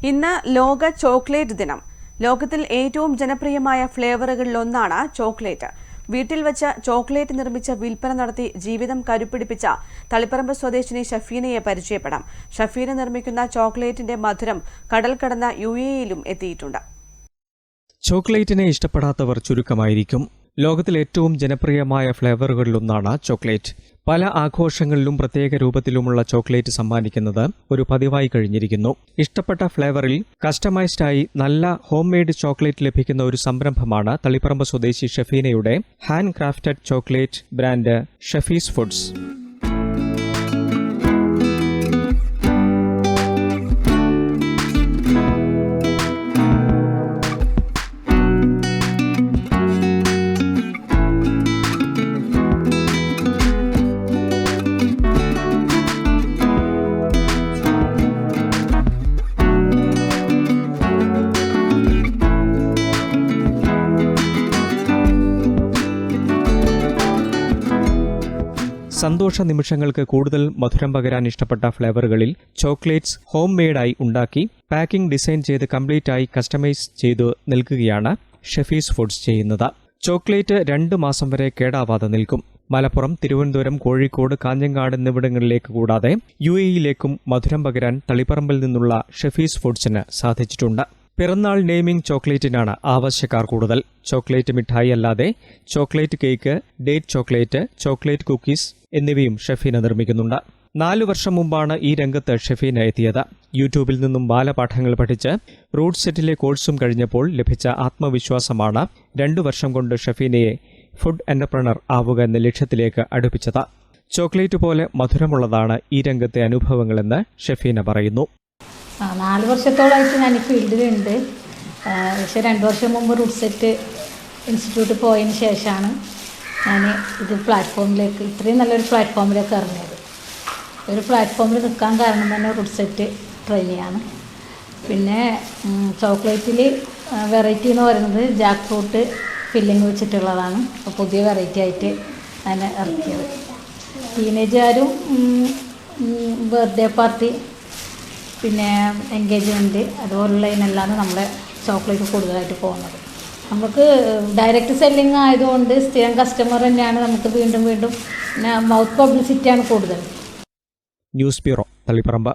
ഇന്ന് ലോക ചോക്ലേറ്റ് ദിനം. ലോകത്തിൽ ഏറ്റവും ജനപ്രിയമായ ഫ്ലേവറുകളിലൊന്നാണ് ചോക്ലേറ്റ്. വീട്ടിൽ വെച്ച് ചോക്ലേറ്റ് നിർമ്മിച്ച് വിൽപ്പന നടത്തി ജീവിതം കരുപ്പിടിപ്പിച്ച തളിപ്പറമ്പ് സ്വദേശിനി ഷഫീനയെ പരിചയപ്പെടാം. ഷഫീന നിർമ്മിക്കുന്ന ചോക്ലേറ്റിന്റെ മധുരം കടൽ കടന്ന UAE-യിലും എത്തിയിട്ടുണ്ട്. ചോക്ലേറ്റിനെ ഇഷ്ടപ്പെടാത്തവർ ചുരുക്കമായിരിക്കും. ലോകത്തിൽ ഏറ്റവും ജനപ്രിയമായ ഫ്ലേവറുകളിലൊന്നാണ് ചോക്ലേറ്റ്. പല ആഘോഷങ്ങളിലും പ്രത്യേക രൂപത്തിലുമുള്ള ചോക്ലേറ്റ് സമ്മാനിക്കുന്നത് ഒരു പതിവായി കഴിഞ്ഞിരിക്കുന്നു. ഇഷ്ടപ്പെട്ട ഫ്ലേവറിൽ കസ്റ്റമൈസ്ഡായി നല്ല ഹോം മെയ്ഡ് ചോക്ലേറ്റ് ലഭിക്കുന്ന ഒരു സംരംഭമാണ് തളിപ്പറമ്പ് സ്വദേശി ഷഫീനയുടെ hand crafted chocolate brand Shafees foods. സന്തോഷ നിമിഷങ്ങൾക്ക് കൂടുതൽ മധുരം പകരാൻ ഇഷ്ടപ്പെട്ട ഫ്ലേവറുകളിൽ ചോക്ലേറ്റ്സ് ഹോം മെയ്ഡായി ഉണ്ടാക്കി പാക്കിംഗ് ഡിസൈൻ ചെയ്ത് കംപ്ലീറ്റ് ആയി കസ്റ്റമൈസ് ചെയ്തു നൽകുകയാണ് ഷഫീസ് ഫുഡ്സ് ചെയ്യുന്നത്. ചോക്ലേറ്റ് 2 മാസം വരെ കേടാവാതെ നിൽക്കും. മലപ്പുറം, തിരുവനന്തപുരം, കോഴിക്കോട്, കാഞ്ഞങ്ങാട് എന്നിവിടങ്ങളിലേക്ക് കൂടാതെ UAE-യിലേക്കും മധുരം പകരാൻ തളിപ്പറമ്പിൽ നിന്നുള്ള ഷഫീസ് ഫുഡ്സിന് സാധിച്ചിട്ടുണ്ട്. പിറന്നാൾ നെയ്മിംഗ് ചോക്ലേറ്റിനാണ് ആവശ്യക്കാർ കൂടുതൽ. ചോക്ലേറ്റ് മിഠായി അല്ലാതെ chocolate cake, date chocolate, chocolate cookies എന്നിവയും ഷഫീന നിർമ്മിക്കുന്നുണ്ട്. 4 വർഷം മുമ്പാണ് ഈ രംഗത്ത് ഷഫീന എത്തിയത്. യൂട്യൂബിൽ നിന്നും ബാലപാഠങ്ങൾ പഠിച്ച് റൂട്ട് സെറ്റിലെ കോഴ്സും കഴിഞ്ഞപ്പോൾ ലഭിച്ച ആത്മവിശ്വാസമാണ് 2 വർഷം കൊണ്ട് ഷഫീനയെ ഫുഡ് എന്റർപ്രണർ ആവുക എന്ന ലക്ഷ്യത്തിലേക്ക് അടുപ്പിച്ചത്. ചോക്ലേറ്റ് പോലെ മധുരമുള്ളതാണ് ഈ രംഗത്തെ അനുഭവങ്ങളെന്ന് ഷഫീന പറയുന്നു. 4 വർഷത്തോളമായിട്ട് ഞാൻ ഈ ഫീൽഡിലുണ്ട്. പക്ഷേ 2 വർഷം മുമ്പ് റൂട്ട് സെറ്റ് ഇൻസ്റ്റിറ്റ്യൂട്ടിൽ പോയതിന് ശേഷമാണ് ഞാൻ ഇത് പ്ലാറ്റ്ഫോമിലേക്ക്, ഇത്രയും നല്ലൊരു പ്ലാറ്റ്ഫോമിലേക്ക് ഇറങ്ങിയത്. ഒരു പ്ലാറ്റ്ഫോമിൽ നിൽക്കാൻ കാരണം തന്നെ റൂട്ട് സെറ്റ് ട്രെയിനിയാണ്. പിന്നെ ചോക്ലേറ്റിൽ വെറൈറ്റി എന്ന് പറയുന്നത് ജാക്ക് ഫ്രൂട്ട് ഫില്ലിങ് വെച്ചിട്ടുള്ളതാണ്. അപ്പോൾ പുതിയ വെറൈറ്റി ആയിട്ട് ഞാൻ ഇറക്കിയത്. ടീനേജുകാരും ബർത്ത്ഡേ പാർട്ടി, പിന്നെ എൻഗേജ്മെൻറ്റ് അതുപോലുള്ളതിനെല്ലാം നമ്മളെ ചോക്ലേറ്റ് കൂടുതലായിട്ട് പോകുന്നത്. നമുക്ക് ഡയറക്റ്റ് സെല്ലിങ് ആയതുകൊണ്ട് സ്ഥിരം കസ്റ്റമർ തന്നെയാണ്. നമുക്ക് വീണ്ടും വീണ്ടും പിന്നെ മൗത്ത് പബ്ലിസിറ്റിയാണ് കൂടുതൽ. News bureau, Taliparamba.